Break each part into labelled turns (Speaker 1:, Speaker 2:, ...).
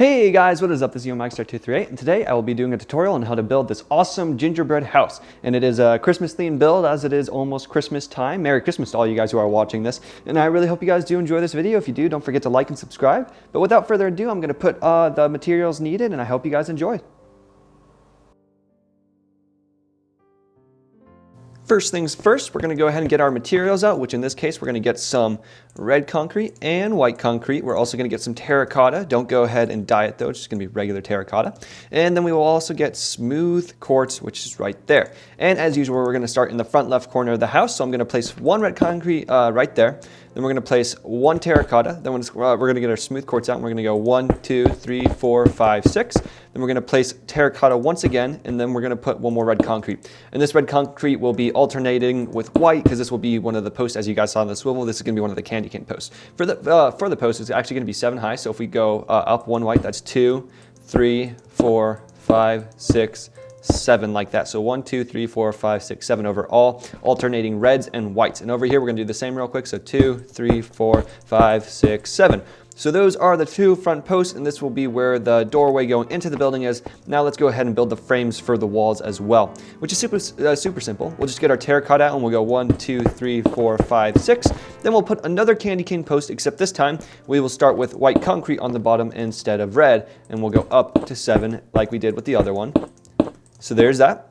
Speaker 1: Hey guys, what is up? This is YoMaxStar238, and today I will be doing a tutorial on how to build this awesome gingerbread house. And it is a Christmas themed build as it is almost Christmas time. Merry Christmas to all you guys who are watching this. And I really hope you guys do enjoy this video. If you do, don't forget to like and subscribe. But without further ado, I'm going to put the materials needed, and I hope you guys enjoy. First things first, we're going to go ahead and get our materials out, which in this case, we're going to get some red concrete and white concrete. We're also going to get some terracotta. Don't go ahead and dye it though, it's just going to be regular terracotta. And then we will also get smooth quartz, which is right there. And as usual, we're going to start in the front left corner of the house. So I'm going to place one red concrete right there. Then we're going to place one terracotta. Then we're going to get our smooth quartz out. And we're going to go 1, 2, 3, 4, 5, 6. Then we're going to place terracotta once again, and then we're going to put one more red concrete. And this red concrete will be alternating with white because this will be one of the posts, as you guys saw in the swivel. This is going to be one of the candy cane posts. For the post, it's actually going to be 7 high. So if we go up one white, that's 2, 3, 4, 5, 6, 7 like that. So 1, 2, 3, 4, 5, 6, 7 overall, alternating reds and whites. And over here, we're going to do the same real quick. So 2, 3, 4, 5, 6, 7. So those are the 2 front posts, and this will be where the doorway going into the building is. Now let's go ahead and build the frames for the walls as well, which is super simple. We'll just get our terracotta out and we'll go 1, 2, 3, 4, 5, 6. Then we'll put another candy cane post, except this time we will start with white concrete on the bottom instead of red, and we'll go up to 7 like we did with the other one. So there's that.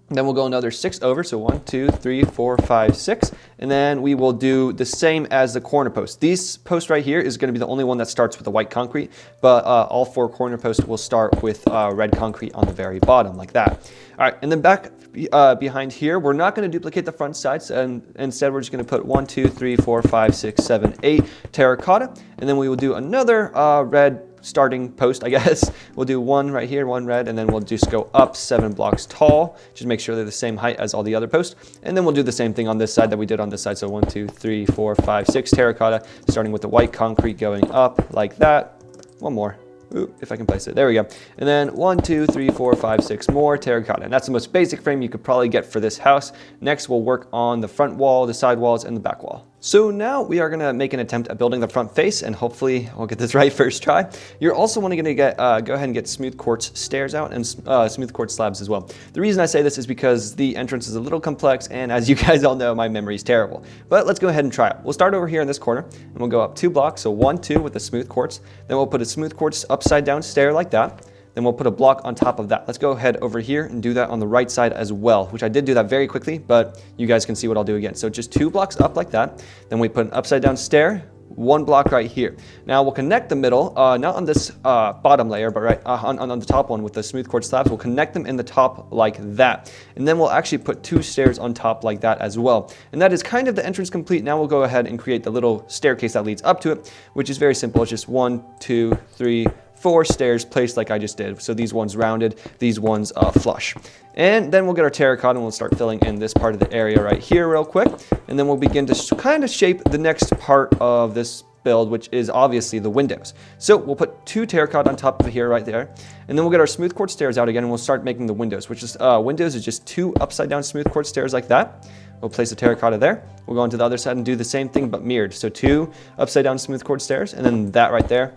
Speaker 1: Then we'll go another 6 over, so 1, 2, 3, 4, 5, 6. And then we will do the same as the corner post. These posts right here is going to be the only one that starts with the white concrete, but all 4 corner posts will start with red concrete on the very bottom, like that. All right, and then back behind here, we're not going to duplicate the front sides, and instead we're just going to put 1, 2, 3, 4, 5, 6, 7, 8 terracotta, and then we will do another red starting post, I guess. We'll do 1 right here, 1 red, and then we'll just go up 7 blocks tall. Just make sure they're the same height as all the other posts. And then we'll do the same thing on this side that we did on this side. So 1, 2, 3, 4, 5, 6 terracotta, starting with the white concrete going up like that. One more. Ooh, if I can place it. There we go. And then 1, 2, 3, 4, 5, 6 more terracotta. And that's the most basic frame you could probably get for this house. Next, we'll work on the front wall, the side walls, and the back wall. So now we are going to make an attempt at building the front face, and hopefully we'll get this right first try. You're also going to go ahead and get smooth quartz stairs out and smooth quartz slabs as well. The reason I say this is because the entrance is a little complex, and as you guys all know, my memory is terrible. But let's go ahead and try it. We'll start over here in this corner, and we'll go up 2 blocks, so 1, 2 with the smooth quartz. Then we'll put a smooth quartz upside down stair like that. Then we'll put a block on top of that. Let's go ahead over here and do that on the right side as well, which I did do that very quickly, but you guys can see what I'll do again. So just 2 blocks up like that. Then we put an upside down stair, 1 block right here. Now we'll connect the middle, not on this bottom layer, but right on the top one with the smooth quartz slabs. We'll connect them in the top like that. And then we'll actually put 2 stairs on top like that as well. And that is kind of the entrance complete. Now we'll go ahead and create the little staircase that leads up to it, which is very simple. It's just 1, 2, 3, 4 stairs placed like I just did. So these ones rounded, these ones flush. And then we'll get our terracotta and we'll start filling in this part of the area right here real quick. And then we'll begin to kind of shape the next part of this build, which is obviously the windows. So we'll put 2 terracotta on top of here right there. And then we'll get our smooth quartz stairs out again and we'll start making the windows, which is windows is just 2 upside down smooth quartz stairs like that. We'll place a terracotta there. We'll go on to the other side and do the same thing but mirrored. So 2 upside down smooth quartz stairs and then that right there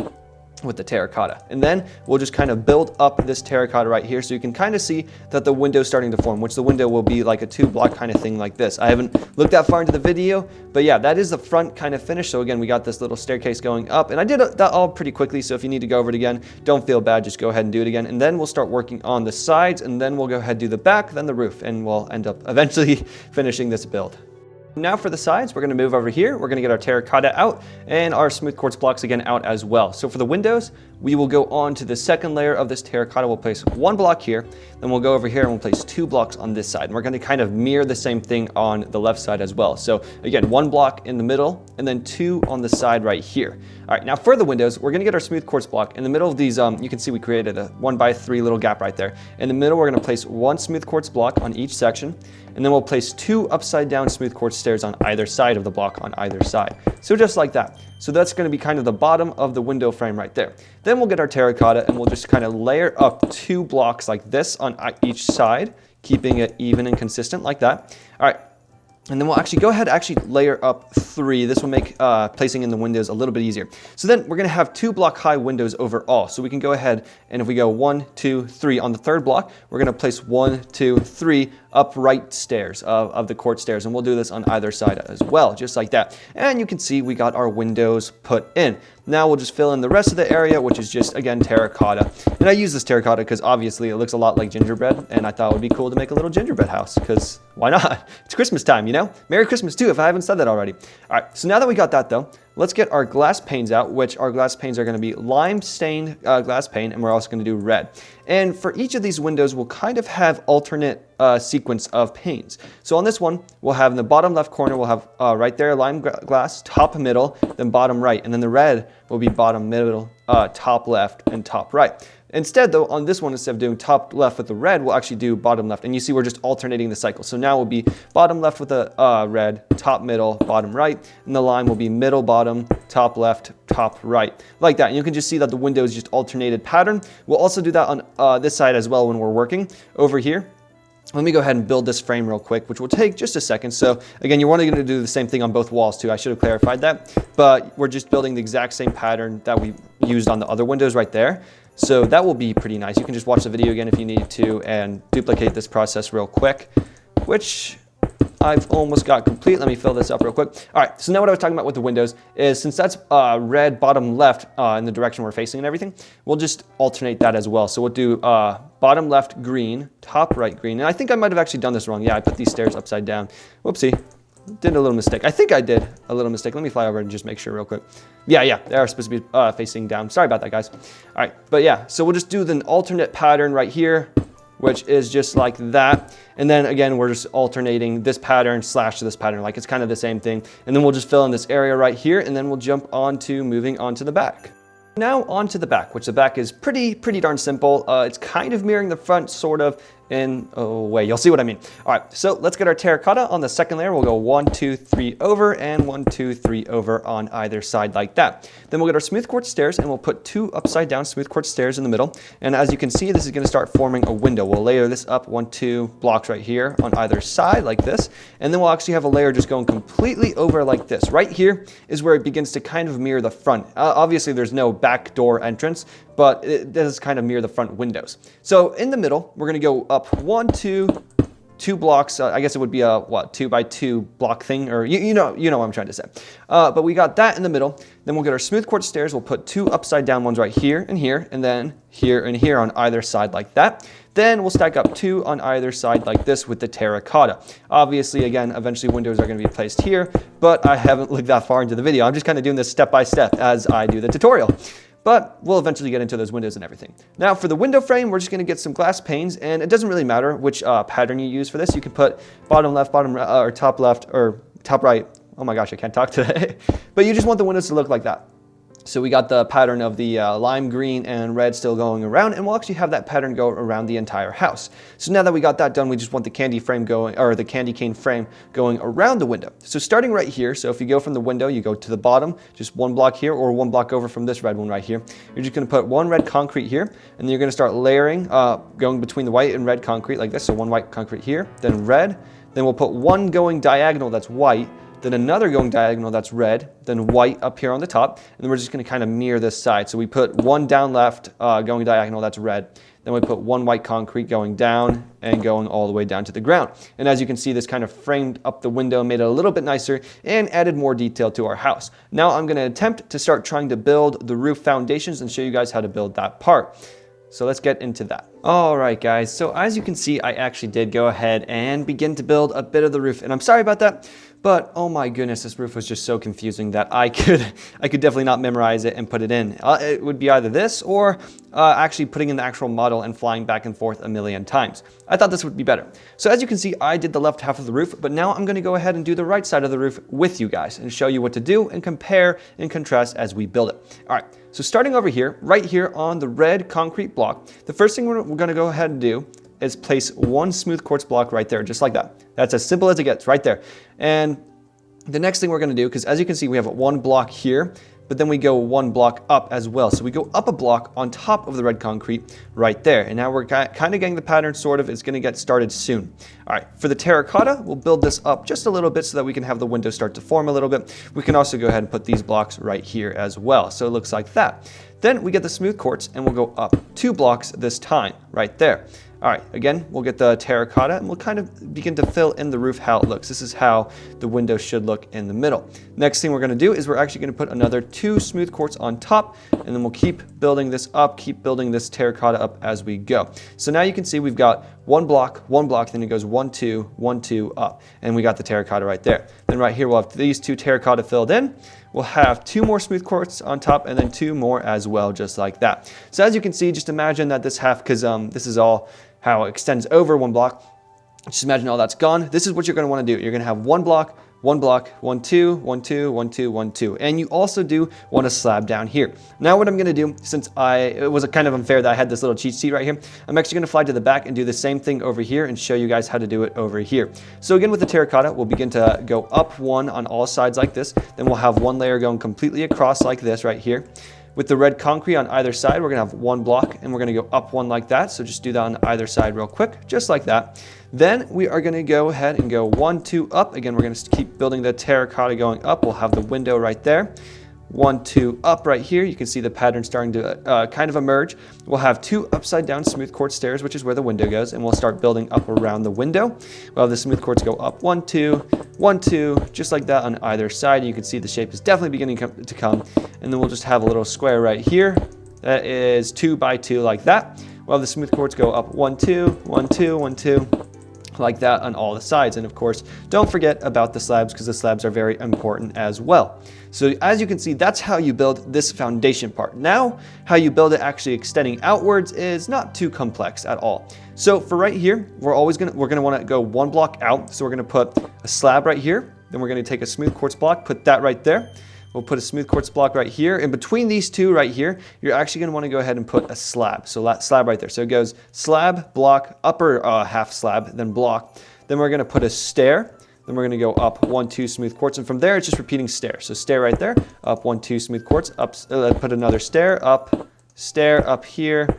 Speaker 1: with the terracotta. And then we'll just kind of build up this terracotta right here so you can kind of see that the window is starting to form, which the window will be like a 2 block kind of thing like this. I haven't looked that far into the video, but yeah, that is the front kind of finish. So again, we got this little staircase going up, and I did that all pretty quickly. So if you need to go over it again, don't feel bad, just go ahead and do it again. And then we'll start working on the sides, and then we'll go ahead and do the back, then the roof, and we'll end up eventually finishing this build. Now for the sides, we're going to move over here. We're going to get our terracotta out and our smooth quartz blocks again out as well. So for the windows, we will go on to the second layer of this terracotta. We'll place 1 block here, then we'll go over here and we'll place 2 blocks on this side. And we're going to kind of mirror the same thing on the left side as well. So again, 1 block in the middle and then 2 on the side right here. All right, now for the windows, we're going to get our smooth quartz block. In the middle of these, you can see we created a 1x3 little gap right there. In the middle, we're going to place 1 smooth quartz block on each section. And then we'll place 2 upside down smooth quartz stairs on either side of the block on either side. So just like that. So that's going to be kind of the bottom of the window frame right there. Then we'll get our terracotta and we'll just kind of layer up 2 blocks like this on each side, keeping it even and consistent like that. All right. And then we'll actually go ahead and actually layer up 3. This will make placing in the windows a little bit easier. So then we're going to have 2 block high windows overall. So we can go ahead and if we go 1, 2, 3 on the 3rd block, we're going to place 1, 2, 3 upright stairs of the court stairs. And we'll do this on either side as well, just like that. And you can see we got our windows put in. Now we'll just fill in the rest of the area, which is just, again, terracotta. And I use this terracotta because obviously it looks a lot like gingerbread, and I thought it would be cool to make a little gingerbread house, because why not? It's Christmas time, you know? Merry Christmas too, if I haven't said that already. All right, so now that we got that though, let's get our glass panes out, which our glass panes are going to be lime stained glass pane, and we're also going to do red. And for each of these windows, we'll kind of have alternate sequence of panes. So on this one, we'll have in the bottom left corner, we'll have right there lime glass, top middle, then bottom right. And then the red will be bottom middle, top left, and top right. Instead though, on this one, instead of doing top left with the red, we'll actually do bottom left. And you see we're just alternating the cycle. So now we'll be bottom left with the red, top middle, bottom right. And the lime will be middle bottom, top left, top right. Like that. And you can just see that the window is just alternated pattern. We'll also do that on this side as well when we're working. Over here, let me go ahead and build this frame real quick, which will take just a second. So again, you're only going to do the same thing on both walls too. I should have clarified that, but we're just building the exact same pattern that we used on the other windows right there. So that will be pretty nice. You can just watch the video again if you need to and duplicate this process real quick, which I've almost got complete. Let me fill this up real quick. All right, so now what I was talking about with the windows is since that's red bottom left in the direction we're facing and everything, we'll just alternate that as well. So we'll do bottom left green, top right green. And I think I might have actually done this wrong. Yeah, I put these stairs upside down. Whoopsie. Did a little mistake. I think I did a little mistake. Let me fly over and just make sure real quick. Yeah, they are supposed to be facing down. Sorry about that, guys. All right, but yeah, so we'll just do the alternate pattern right here, which is just like that. And then again, we're just alternating this pattern slash this pattern, like it's kind of the same thing. And then we'll just fill in this area right here, and then we'll jump on to moving on to the back. Now onto the back, which the back is pretty darn simple. It's kind of mirroring the front, sort of, in a way. You'll see what I mean. All right, so let's get our terracotta on the second layer. We'll go 1, 2, 3 over, and 1, 2, 3 over on either side like that. Then we'll get our smooth quartz stairs, and we'll put 2 upside down smooth quartz stairs in the middle. And as you can see, this is going to start forming a window. We'll layer this up 1, 2 blocks right here on either side like this. And then we'll actually have a layer just going completely over like this. Right here is where it begins to kind of mirror the front. Obviously, there's no back door entrance, but it does kind of mirror the front windows. So in the middle, we're going to go up 1, 2 blocks. I guess it would be a 2 by 2 block thing, or you know what I'm trying to say. But we got that in the middle. Then we'll get our smooth quartz stairs. We'll put 2 upside down ones right here, and then here and here on either side like that. Then we'll stack up 2 on either side like this with the terracotta. Obviously, again, eventually windows are going to be placed here, but I haven't looked that far into the video. I'm just kind of doing this step by step as I do the tutorial. But we'll eventually get into those windows and everything. Now for the window frame, we're just going to get some glass panes, and it doesn't really matter which pattern you use for this. You can put bottom left, or top left, or top right. Oh my gosh, I can't talk today. But you just want the windows to look like that. So we got the pattern of the lime green and red still going around, and we'll actually have that pattern go around the entire house. So now that we got that done, we just want the candy frame going, or the candy cane frame going around the window. So starting right here, so if you go from the window, you go to the bottom, just 1 block here, or 1 block over from this red one right here. You're just going to put 1 red concrete here, and then you're going to start layering, going between the white and red concrete like this. So 1 white concrete here, then red, then we'll put 1 going diagonal that's white, then another going diagonal that's red, then white up here on the top, and then we're just going to kind of mirror this side. So we put 1 down left going diagonal that's red, then we put 1 white concrete going down and going all the way down to the ground. And as you can see, this kind of framed up the window, made it a little bit nicer, and added more detail to our house. Now I'm going to attempt to start trying to build the roof foundations and show you guys how to build that part. So let's get into that. All right, guys. So as you can see, I actually did go ahead and begin to build a bit of the roof. And I'm sorry about that, but oh my goodness, this roof was just so confusing that I could definitely not memorize it and put it in. It would be either this or actually putting in the actual model and flying back and forth a million times. I thought this would be better. So as you can see, I did the left half of the roof, but now I'm going to go ahead and do the right side of the roof with you guys and show you what to do and compare and contrast as we build it. All right. So starting over here, right here on the red concrete block, the first thing we're going to go ahead and do is place 1 smooth quartz block right there, just like that. That's as simple as it gets right there. And the next thing we're going to do, because as you can see, we have 1 block here, but then we go one block up as well. So we go up a block on top of the red concrete right there. And now we're kind of getting the pattern sort of. It's going to get started soon. All right, for the terracotta, we'll build this up just a little bit so that we can have the window start to form a little bit. We can also go ahead and put these blocks right here as well. So it looks like that. Then we get the smooth quartz and we'll go up 2 blocks this time right there. All right, again, we'll get the terracotta and we'll kind of begin to fill in the roof how it looks. This is how the window should look in the middle. Next thing we're going to do is we're actually going to put another 2 smooth quartz on top, and then we'll keep building this up, keep building this terracotta up as we go. So now you can see we've got one block, then it goes 1, 2, 1, 2 up, and we got the terracotta right there. Then right here we'll have these 2 terracotta filled in. We'll have 2 more smooth quartz on top and then 2 more as well, just like that. So as you can see, just imagine that this half, because this is all how it extends over 1 block. Just imagine all that's gone. This is what you're going to want to do. You're going to have 1 block, 1 block, 1, 2, 1, 2, 1, 2, 1, 2. And you also do want a slab down here. Now what I'm going to do, since it was kind of unfair that I had this little cheat sheet right here, I'm actually going to fly to the back and do the same thing over here and show you guys how to do it over here. So again, with the terracotta, we'll begin to go up 1 on all sides like this. Then we'll have 1 layer going completely across like this right here. With the red concrete on either side, we're going to have 1 block and we're going to go up 1 like that. So just do that on either side real quick, just like that. Then we are going to go ahead and go 1, 2 up. Again, we're going to keep building the terracotta going up. We'll have the window right there. 1, 2 up right here. You can see the pattern starting to kind of emerge. We'll have 2 upside down smooth quartz stairs, which is where the window goes, and we'll start building up around the window. We'll have the smooth quartz go up 1, 2, 1, 2, just like that on either side. You can see the shape is definitely beginning to come, and then we'll just have a little square right here that is 2 by 2 like that. We'll have the smooth quartz go up 1, 2, 1, 2, 1, 2. Like that on all the sides. And of course, don't forget about the slabs, because the slabs are very important as well. So as you can see, that's how you build this foundation part. Now, how you build it actually extending outwards is not too complex at all. So for right here, we're gonna want to go 1 block out. So we're gonna put a slab right here. Then we're gonna take a smooth quartz block, put that right there. We'll put a smooth quartz block right here. In between these 2 right here, you're actually going to want to go ahead and put a slab. So slab right there. So it goes slab, block, upper half slab, then block. Then we're going to put a stair. Then we're going to go up 1, 2 smooth quartz. And from there, it's just repeating stair. So stair right there, up 1, 2 smooth quartz, up, put another stair up here.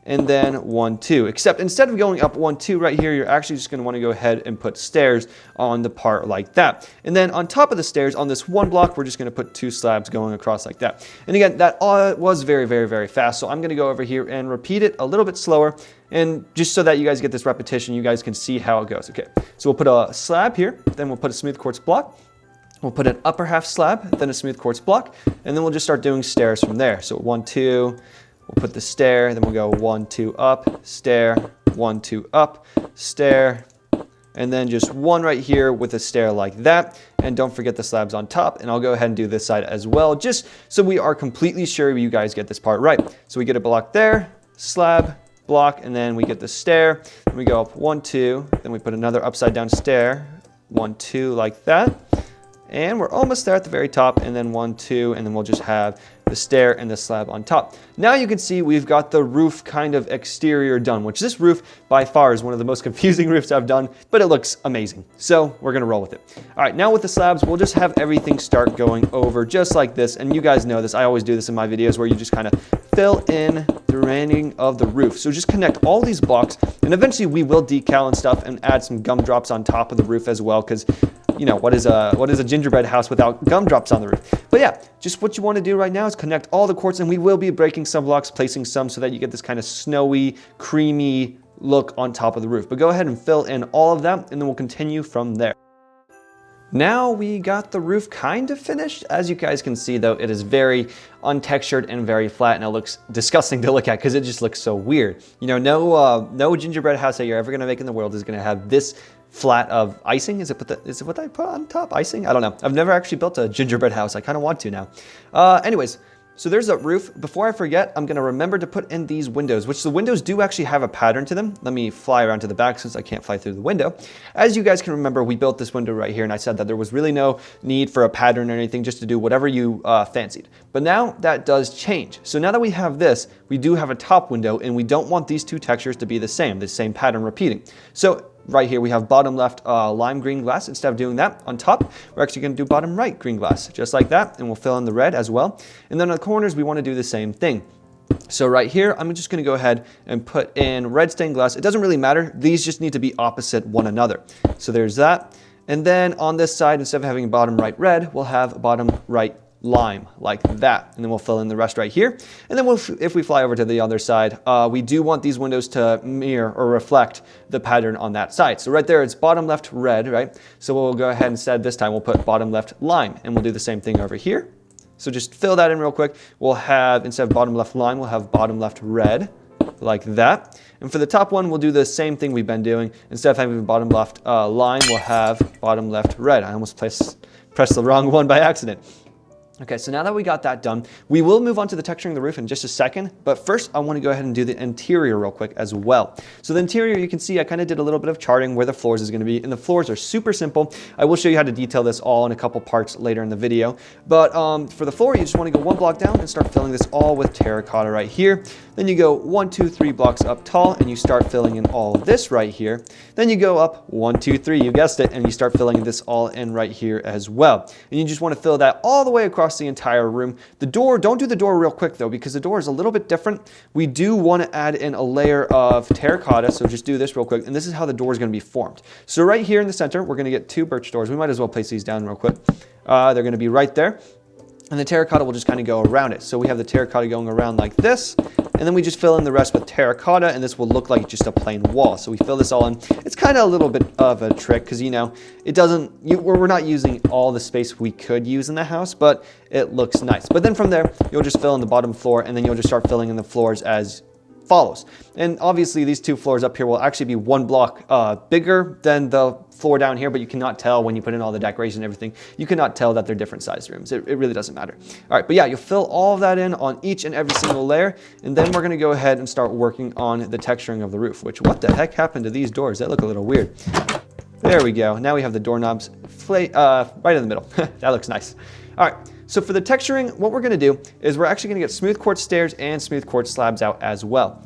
Speaker 1: And then 1, 2. Except instead of going up 1, 2 right here, you're actually just going to want to go ahead and put stairs on the part like that. And then on top of the stairs, on this 1 block, we're just going to put 2 slabs going across like that. And again, that was very, very, very fast. So I'm going to go over here and repeat it a little bit slower. And just so that you guys get this repetition, you guys can see how it goes. Okay, so we'll put a slab here, then we'll put a smooth quartz block. We'll put an upper half slab, then a smooth quartz block, and then we'll just start doing stairs from there. So 1, 2. We'll put the stair, then we'll go 1, 2 up, stair, 1, 2 up, stair, and then just 1 right here with a stair like that. And don't forget the slabs on top. And I'll go ahead and do this side as well, just so we are completely sure you guys get this part right. So we get a block there, slab, block, and then we get the stair. Then we go up 1, 2, then we put another upside down stair, 1, 2 like that. And we're almost there at the very top, and then 1, 2, and then we'll just have the stair and the slab on top. Now you can see we've got the roof kind of exterior done, which this roof by far is one of the most confusing roofs I've done, but it looks amazing. So we're gonna roll with it. All right, now with the slabs, we'll just have everything start going over just like this. And you guys know this, I always do this in my videos where you just kind of fill in the remaining of the roof. So just connect all these blocks, and eventually we will decal and stuff and add some gumdrops on top of the roof as well, because you know, what is a gingerbread house without gumdrops on the roof? But yeah, just what you want to do right now is connect all the quartz, and we will be breaking some blocks, placing some so that you get this kind of snowy, creamy look on top of the roof. But go ahead and fill in all of that, and then we'll continue from there. Now we got the roof kind of finished. As you guys can see though, it is very untextured and very flat, and it looks disgusting to look at because it just looks so weird. You know, no gingerbread house that you're ever gonna make in the world is gonna have this flat of icing. Is it what I put on top? Icing? I don't know. I've never actually built a gingerbread house. I kind of want to now. Anyways, so there's a roof. Before I forget, I'm going to remember to put in these windows, which the windows do actually have a pattern to them. Let me fly around to the back since I can't fly through the window. As you guys can remember, we built this window right here, and I said that there was really no need for a pattern or anything, just to do whatever you fancied. But now that does change. So now that we have this, we do have a top window, and we don't want these two textures to be the same pattern repeating. So right here we have bottom left lime green glass. Instead of doing that on top, we're actually going to do bottom right green glass, just like that, and we'll fill in the red as well. And then on the corners, we want to do the same thing. So right here, I'm just going to go ahead and put in red stained glass. It doesn't really matter. These just need to be opposite one another. So there's that. And then on this side, instead of having bottom right red, we'll have bottom right lime like that. And then we'll fill in the rest right here. And then if we fly over to the other side, we do want these windows to mirror or reflect the pattern on that side. So right there, it's bottom left red, right? So we'll go ahead instead this time, we'll put bottom left lime, and we'll do the same thing over here. So just fill that in real quick. We'll have, instead of bottom left lime, we'll have bottom left red, like that. And for the top one, we'll do the same thing we've been doing. Instead of having bottom left lime, we'll have bottom left red. I almost pressed the wrong one by accident. Okay, so now that we got that done, we will move on to the texturing of the roof in just a second, but first I want to go ahead and do the interior real quick as well. So the interior, you can see I kind of did a little bit of charting where the floors is going to be, and the floors are super simple. I will show you how to detail this all in a couple parts later in the video, but for the floor, you just want to go one block down and start filling this all with terracotta right here. Then you go 1, 2, 3 blocks up tall, and you start filling in all this right here. Then you go up 1, 2, 3, you guessed it, and you start filling this all in right here as well. And you just want to fill that all the way across the entire room. The door, don't do the door real quick though, because the door is a little bit different. We do want to add in a layer of terracotta, so just do this real quick, and this is how the door is going to be formed. So right here in the center, we're going to get 2 birch doors. We might as well place these down real quick. They're going to be right there. And the terracotta will just kind of go around it. So we have the terracotta going around like this, and then we just fill in the rest with terracotta, and this will look like just a plain wall. So we fill this all in. It's kind of a little bit of a trick because, you know, it doesn't, we're not using all the space we could use in the house, but it looks nice. But then from there, you'll just fill in the bottom floor, and then you'll just start filling in the floors as follows. And obviously these 2 floors up here will actually be 1 block bigger than the floor down here, but you cannot tell when you put in all the decoration and everything. You cannot tell that they're different sized rooms. It really doesn't matter. All right, but yeah, you'll fill all of that in on each and every single layer, and then we're going to go ahead and start working on the texturing of the roof, which, what the heck happened to these doors? They look a little weird. There we go. Now we have the doorknobs right in the middle. That looks nice. All right. So for the texturing, what we're going to do is we're actually going to get smooth quartz stairs and smooth quartz slabs out as well.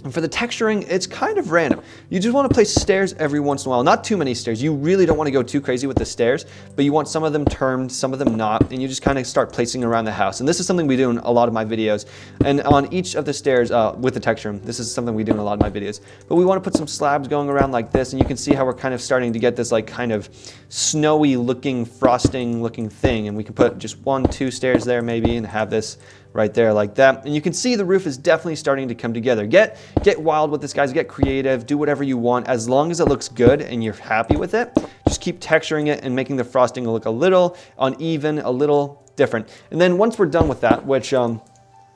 Speaker 1: And for the texturing, it's kind of random. You just want to place stairs every once in a while. Not too many stairs. You really don't want to go too crazy with the stairs, but you want some of them turned, some of them not, and you just kind of start placing around the house. And this is something we do in a lot of my videos. And on each of the stairs with the texturing, this is something we do in a lot of my videos. But we want to put some slabs going around like this, and you can see how we're kind of starting to get this like kind of snowy looking, frosting looking thing. And we can put just 1, 2 stairs there maybe and have this right there like that. And you can see the roof is definitely starting to come together. Get wild with this, guys. Get creative. Do whatever you want. As long as it looks good and you're happy with it, just keep texturing it and making the frosting look a little uneven, a little different. And then once we're done with that, which I'm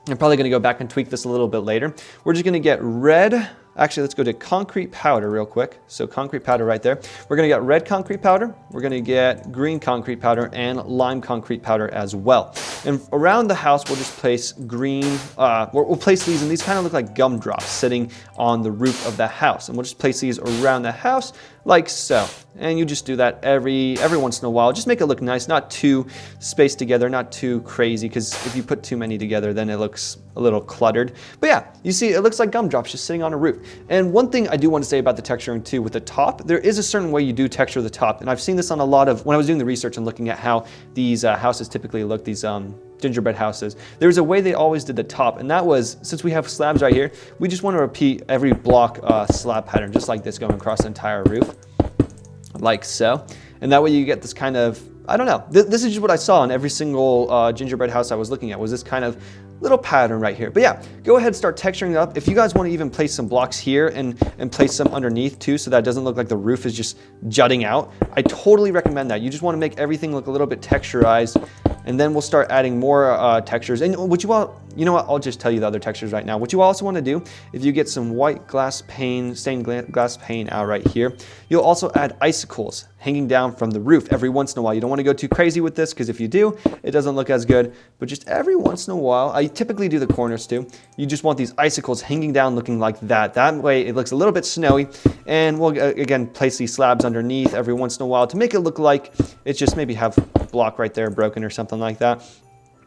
Speaker 1: probably going to go back and tweak this a little bit later, we're just going to get red. Actually, let's go to concrete powder real quick. So concrete powder right there. We're going to get red concrete powder. We're going to get green concrete powder and lime concrete powder as well. And around the house, we'll just place green, we'll place these, and these kind of look like gumdrops sitting on the roof of the house. And we'll just place these around the house like so. And you just do that every once in a while. Just make it look nice, not too spaced together, not too crazy, because if you put too many together, then it looks a little cluttered. But yeah, you see, it looks like gumdrops just sitting on a roof. And one thing I do want to say about the texturing too, with the top, there is a certain way you do texture the top. And I've seen this on a lot of, when I was doing the research and looking at how these houses typically look, these gingerbread houses, there's a way they always did the top, and that was, since we have slabs right here, we just want to repeat every block slab pattern, just like this, going across the entire roof, like so. And that way you get this kind of, I don't know, this is just what I saw in every single gingerbread house I was looking at, was this kind of little pattern right here. But yeah, go ahead and start texturing it up. If you guys want to even place some blocks here and place some underneath too, so that it doesn't look like the roof is just jutting out, I totally recommend that. You just want to make everything look a little bit texturized, and then we'll start adding more textures. And what you want, you know what, I'll just tell you the other textures right now. What you also want to do, if you get some white glass pane, stained glass pane out right here, you'll also add icicles hanging down from the roof every once in a while. You don't want to go too crazy with this, because if you do, it doesn't look as good. But just every once in a while, I typically do the corners too. You just want these icicles hanging down looking like that. That way it looks a little bit snowy. And we'll again place these slabs underneath every once in a while to make it look like it's just maybe have a block right there broken or something like that.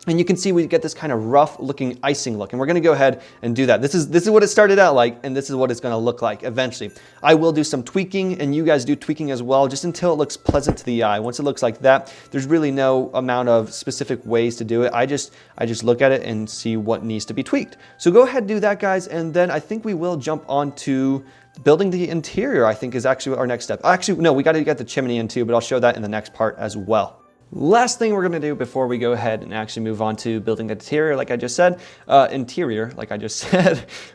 Speaker 1: And you can see we get this kind of rough looking icing look, and we're gonna go ahead and do that. This is what it started out like, and this is what it's gonna look like eventually. I will do some tweaking, and you guys do tweaking as well, just until it looks pleasant to the eye. Once it looks like that, there's really no amount of specific ways to do it. I just look at it and see what needs to be tweaked. So go ahead and do that, guys, and then I think we will jump on to building the interior, I think is actually our next step. Actually, no, we gotta get the chimney in too, but I'll show that in the next part as well. Last thing we're gonna do before we go ahead and actually move on to building the interior, like I just said,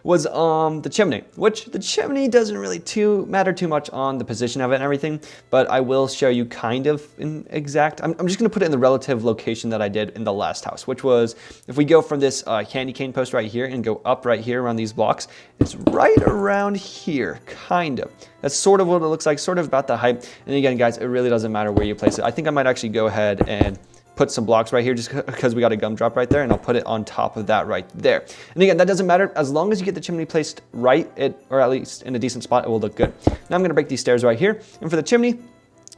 Speaker 1: was the chimney, which the chimney doesn't really matter too much on the position of it and everything, but I will show you kind of in exact, I'm just gonna put it in the relative location that I did in the last house, which was, if we go from this candy cane post right here and go up right here around these blocks, it's right around here, kind of. That's sort of what it looks like, sort of about the height. And again, guys, it really doesn't matter where you place it. I think I might actually go ahead and put some blocks right here just because we got a gumdrop right there, and I'll put it on top of that right there. And again, that doesn't matter. As long as you get the chimney placed right, or at least in a decent spot, it will look good. Now I'm gonna break these stairs right here. And for the chimney,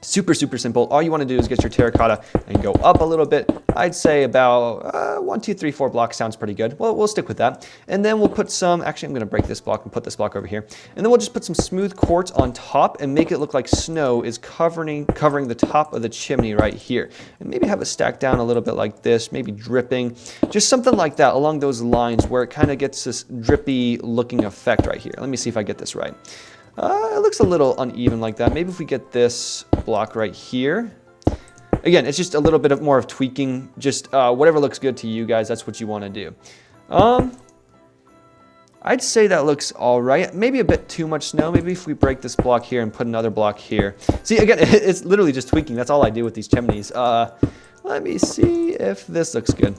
Speaker 1: super simple. All you want to do is get your terracotta and go up a little bit. I'd say about 1, 2, 3, 4 blocks sounds pretty good. Well, we'll stick with that. And then we'll put some, actually I'm going to break this block and put this block over here. And then we'll just put some smooth quartz on top and make it look like snow is covering the top of the chimney right here. And maybe have it stacked down a little bit like this, maybe dripping, just something like that along those lines where it kind of gets this drippy looking effect right here. Let me see if I get this right. It looks a little uneven like that. Maybe if we get this block right here. Again, it's just a little bit more of tweaking. Just whatever looks good to you guys, that's what you want to do. I'd say that looks all right. Maybe a bit too much snow. Maybe if we break this block here and put another block here. See, again, it's literally just tweaking. That's all I do with these chimneys. Let me see if this looks good.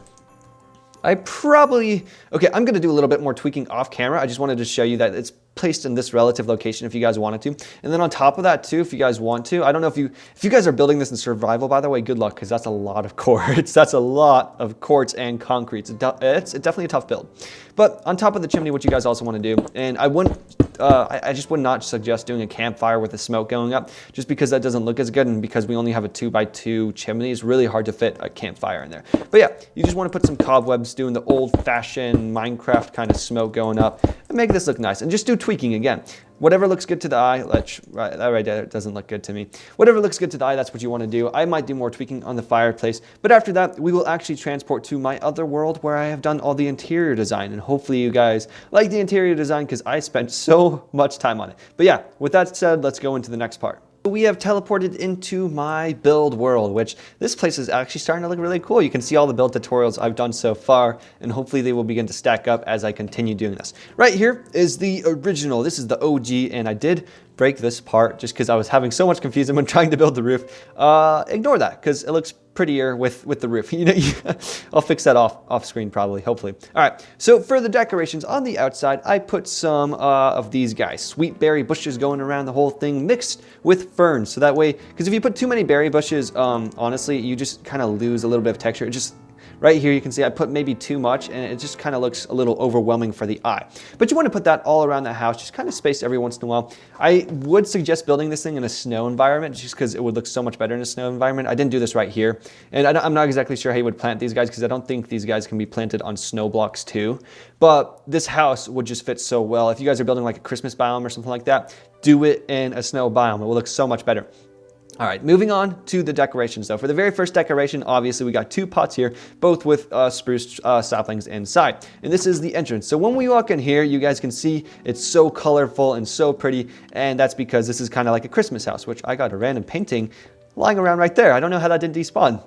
Speaker 1: Okay, I'm going to do a little bit more tweaking off camera. I just wanted to show you that it's placed in this relative location if you guys wanted to. And then on top of that too, if you guys want to, I don't know if you guys are building this in survival, by the way, good luck, because that's a lot of quartz. That's a lot of quartz and concrete. It's definitely a tough build. But on top of the chimney, what you guys also want to do, and I just would not suggest doing a campfire with the smoke going up, just because that doesn't look as good, and because we only have a 2x2 chimney, it's really hard to fit a campfire in there. But yeah, you just want to put some cobwebs, doing the old-fashioned Minecraft kind of smoke going up, and make this look nice. And just do tweaking again. Whatever looks good to the eye, that right there doesn't look good to me. Whatever looks good to the eye, that's what you want to do. I might do more tweaking on the fireplace, but after that, we will actually transport to my other world where I have done all the interior design, and hopefully you guys like the interior design because I spent so much time on it. But yeah, with that said, let's go into the next part. We have teleported into my build world, which this place is actually starting to look really cool. You can see all the build tutorials I've done so far, and hopefully they will begin to stack up as I continue doing this. Right here is the original. This is the OG, and I did break this part just because I was having so much confusion when trying to build the roof. Ignore that because it looks prettier with the roof. You know, I'll fix that off screen probably, hopefully. All right, so for the decorations on the outside, I put some of these guys, sweet berry bushes going around the whole thing mixed with ferns. So that way, because if you put too many berry bushes, honestly, you just kind of lose a little bit of texture. It just, right here, you can see I put maybe too much, and it just kind of looks a little overwhelming for the eye. But you want to put that all around the house, just kind of spaced every once in a while. I would suggest building this thing in a snow environment, just because it would look so much better in a snow environment. I didn't do this right here, and I'm not exactly sure how you would plant these guys, because I don't think these guys can be planted on snow blocks too. But this house would just fit so well. If you guys are building like a Christmas biome or something like that, do it in a snow biome. It will look so much better. All right, moving on to the decorations though. For the very first decoration, obviously we got 2 pots here, both with spruce saplings inside. And this is the entrance. So when we walk in here, you guys can see it's so colorful and so pretty. And that's because this is kind of like a Christmas house, which I got a random painting lying around right there. I don't know how that didn't despawn.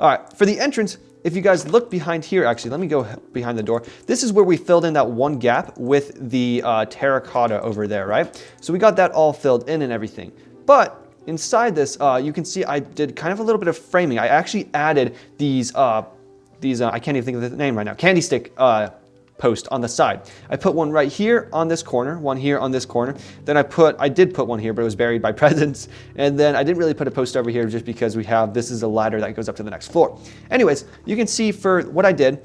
Speaker 1: All right, for the entrance, if you guys look behind here, actually, let me go behind the door. This is where we filled in that one gap with the terracotta over there, right? So we got that all filled in and everything. But inside this, you can see I did kind of a little bit of framing. I actually added these I can't even think of the name right now, candy stick post on the side. I put one right here on this corner, one here on this corner. Then I did put one here, but it was buried by presents. And then I didn't really put a post over here just because this is a ladder that goes up to the next floor. Anyways, you can see for what I did.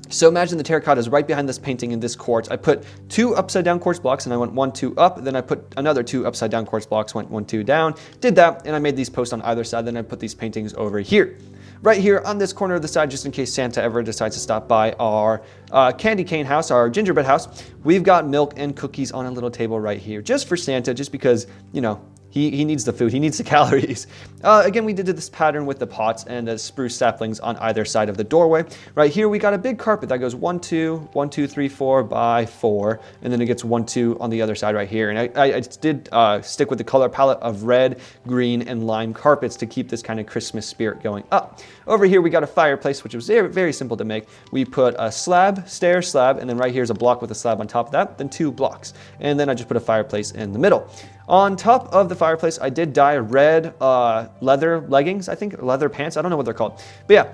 Speaker 1: So imagine the terracotta is right behind this painting in this quartz. I put 2 upside down quartz blocks and I went 1, 2 up. Then I put another 2 upside down quartz blocks, went 1, 2 down. Did that, and I made these posts on either side. Then I put these paintings over here. Right here on this corner of the side, just in case Santa ever decides to stop by our candy cane house, our gingerbread house, we've got milk and cookies on a little table right here, just for Santa, just because, you know, he needs the food, he needs the calories. Again, we did this pattern with the pots and the spruce saplings on either side of the doorway. Right here, we got a big carpet that goes 1, 2, 1, 2, 3, 4 by 4, and then it gets 1, 2 on the other side right here. And I did stick with the color palette of red, green, and lime carpets to keep this kind of Christmas spirit going up. Over here, we got a fireplace, which was very, very simple to make. We put a slab, stair slab, and then right here's a block with a slab on top of that, then 2 blocks. And then I just put a fireplace in the middle. On top of the fireplace, I did dye red leather leggings, I think, leather pants. I don't know what they're called. But yeah,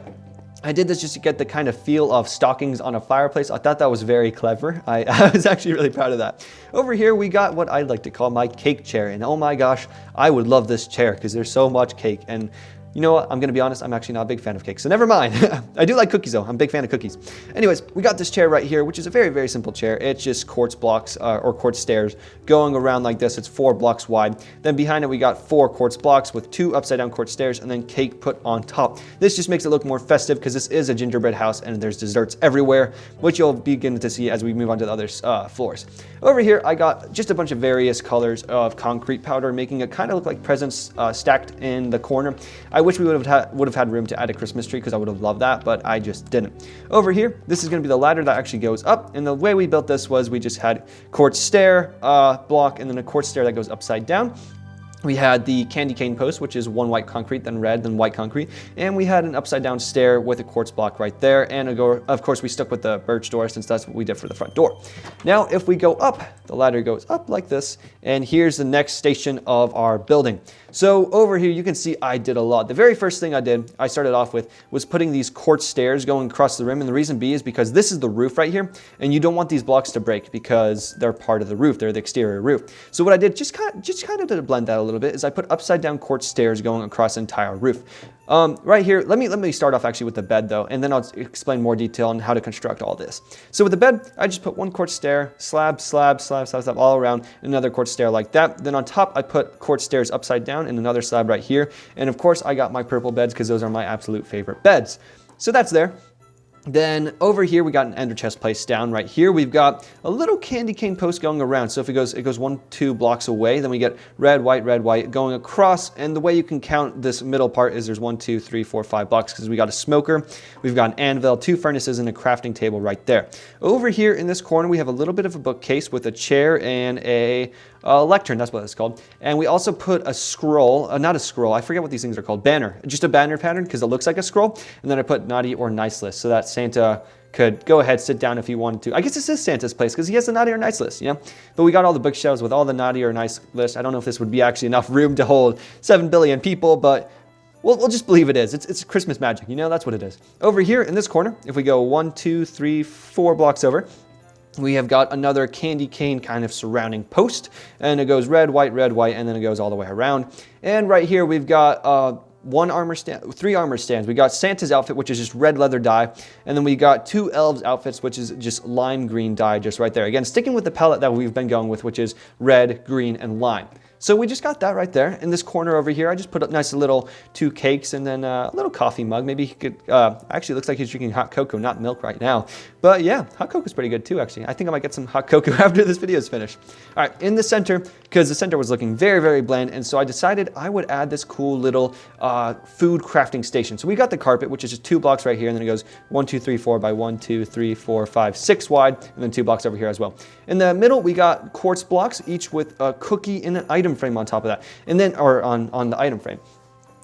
Speaker 1: I did this just to get the kind of feel of stockings on a fireplace. I thought that was very clever. I was actually really proud of that. Over here, we got what I like to call my cake chair. And oh my gosh, I would love this chair because there's so much cake. And you know what? I'm going to be honest, I'm actually not a big fan of cake, so never mind. I do like cookies though. I'm a big fan of cookies. Anyways, we got this chair right here, which is a very, very simple chair. It's just quartz blocks or quartz stairs going around like this. It's 4 blocks wide. Then behind it, we got 4 quartz blocks with 2 upside down quartz stairs and then cake put on top. This just makes it look more festive because this is a gingerbread house and there's desserts everywhere, which you'll begin to see as we move on to the other floors. Over here, I got just a bunch of various colors of concrete powder, making it kind of look like presents stacked in the corner. I wish we would have had room to add a Christmas tree because I would have loved that, but I just didn't. Over here, this is going to be the ladder that actually goes up, and the way we built this was we just had quartz stair block and then a quartz stair that goes upside down. We had the candy cane post, which is 1 white concrete, then red, then white concrete. And we had an upside down stair with a quartz block right there. And of course, we stuck with the birch door since that's what we did for the front door. Now, if we go up, the ladder goes up like this. And here's the next station of our building. So over here, you can see I did a lot. The very first thing I started off with, was putting these quartz stairs going across the rim. And the reason being is because this is the roof right here. And you don't want these blocks to break because they're part of the roof. They're the exterior roof. So what I did, just kind of to blend that a little bit, is I put upside down quartz stairs going across the entire roof. Right here, let me start off actually with the bed though, and then I'll explain more detail on how to construct all this. So with the bed, I just put 1 quartz stair, slab, all around, another quartz stair like that. Then on top, I put quartz stairs upside down and another slab right here. And of course, I got my purple beds because those are my absolute favorite beds. So that's there. Then over here, we got an ender chest placed down. Right here, we've got a little candy cane post going around. So if it goes 1, 2 blocks away, then we get red, white going across. And the way you can count this middle part is there's 1, 2, 3, 4, 5 blocks because we got a smoker, we've got an anvil, 2 furnaces, and a crafting table right there. Over here in this corner, we have a little bit of a bookcase with a chair and a lectern, that's what it's called. And we also put a scroll, not a scroll, I forget what these things are called, banner, just a banner pattern because it looks like a scroll. And then I put naughty or nice list so that Santa could go ahead, sit down if he wanted to. I guess this is Santa's place because he has the naughty or nice list, you know? But we got all the bookshelves with all the naughty or nice list. I don't know if this would be actually enough room to hold 7 billion people, but we'll just believe it is. It's Christmas magic, you know? That's what it is. Over here in this corner, if we go 1, 2, 3, 4 blocks over, we have got another candy cane kind of surrounding post, and it goes red, white, and then it goes all the way around. And right here we've got 3 armor stands. We got Santa's outfit, which is just red leather dye, and then we got 2 elves outfits, which is just lime green dye just right there. Again, sticking with the palette that we've been going with, which is red, green, and lime. So we just got that right there. In this corner over here, I just put a nice little 2 cakes and then a little coffee mug. Maybe he could, actually looks like he's drinking hot cocoa, not milk right now. But yeah, hot cocoa is pretty good too, actually. I think I might get some hot cocoa after this video is finished. All right, in the center, because the center was looking very, very bland, and so I decided I would add this cool little food crafting station. So we got the carpet, which is just 2 blocks right here, and then it goes 1, 2, 3, 4 by 1, 2, 3, 4, 5, 6 wide, and then 2 blocks over here as well. In the middle, we got quartz blocks, each with a cookie and an item frame on top of that, and then, or on the item frame.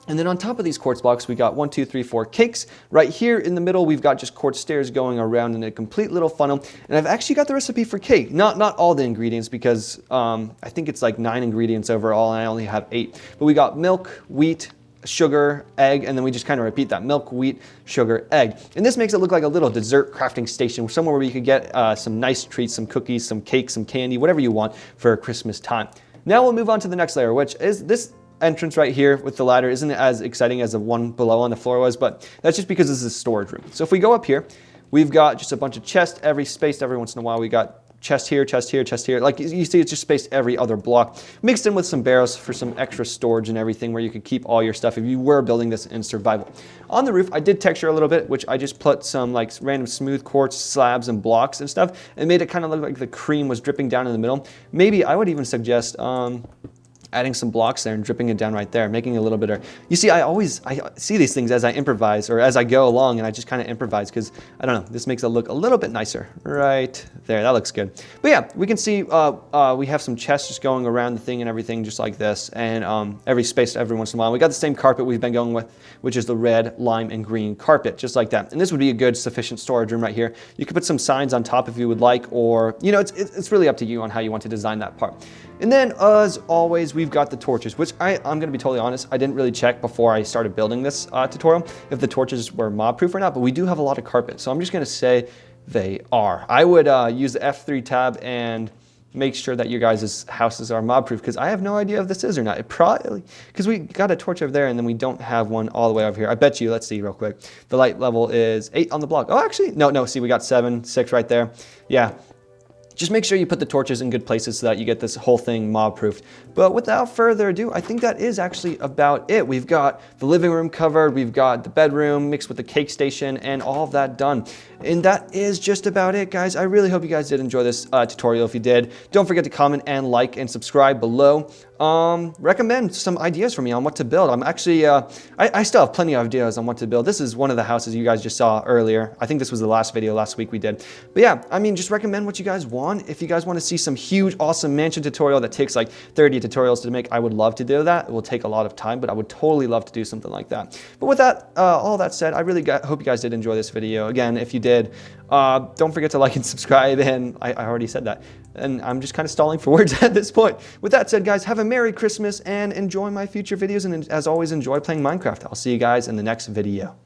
Speaker 1: And then on top of these quartz blocks, we got 1, 2, 3, 4 cakes. Right here in the middle, we've got just quartz stairs going around in a complete little funnel. And I've actually got the recipe for cake. Not all the ingredients because I think it's like 9 ingredients overall and I only have 8. But we got milk, wheat, sugar, egg, and then we just kind of repeat that: milk, wheat, sugar, egg. And this makes it look like a little dessert crafting station, somewhere where you could get some nice treats, some cookies, some cake, some candy, whatever you want for Christmas time. Now we'll move on to the next layer, which is this entrance right here with the ladder. Isn't as exciting as the one below on the floor was, but that's just because this is a storage room. So if we go up here, we've got just a bunch of chests, spaced every once in a while. We got chest here, chest here, chest here. Like you see, it's just spaced every other block, mixed in with some barrels for some extra storage and everything where you could keep all your stuff if you were building this in survival. On the roof, I did texture a little bit, which I just put some like random smooth quartz slabs and blocks and stuff, and made it kind of look like the cream was dripping down in the middle. Maybe I would even suggest adding some blocks there and dripping it down right there, making it a little bit of, you see, I see these things as I improvise or as I go along, and I just kind of improvise because, I don't know, this makes it look a little bit nicer right there. That looks good. But yeah, we can see we have some chests just going around the thing and everything just like this, and every space every once in a while. We got the same carpet we've been going with, which is the red, lime, and green carpet, just like that. And this would be a good sufficient storage room right here. You could put some signs on top if you would like, or, you know, it's really up to you on how you want to design that part. And then, as always, we've got the torches, which I'm going to be totally honest, I didn't really check before I started building this tutorial if the torches were mob-proof or not, but we do have a lot of carpet, so I'm just going to say they are. I would use the F3 tab and make sure that your guys' houses are mob-proof, because I have no idea if this is or not. It probably, because we got a torch over there, and then we don't have one all the way over here. I bet you, let's see real quick, the light level is 8 on the block. Oh, actually, no, see, we got 7, 6 right there. Yeah. Just make sure you put the torches in good places so that you get this whole thing mob-proofed. But without further ado, I think that is actually about it. We've got the living room covered, we've got the bedroom mixed with the cake station, and all of that done. And that is just about it, guys. I really hope you guys did enjoy this tutorial. If you did, don't forget to comment and like and subscribe below. Recommend some ideas for me on what to build. I'm actually, I still have plenty of ideas on what to build. This is one of the houses you guys just saw earlier. I think this was the last video last week we did. But yeah, I mean, just recommend what you guys want. If you guys want to see some huge, awesome mansion tutorial that takes like 30 tutorials to make, I would love to do that. It will take a lot of time, but I would totally love to do something like that. But with that, all that said, I really hope you guys did enjoy this video. Again, if you did, don't forget to like and subscribe, and I already said that. And I'm just kind of stalling for words at this point. With that said, guys, have a Merry Christmas and enjoy my future videos. And as always, enjoy playing Minecraft. I'll see you guys in the next video.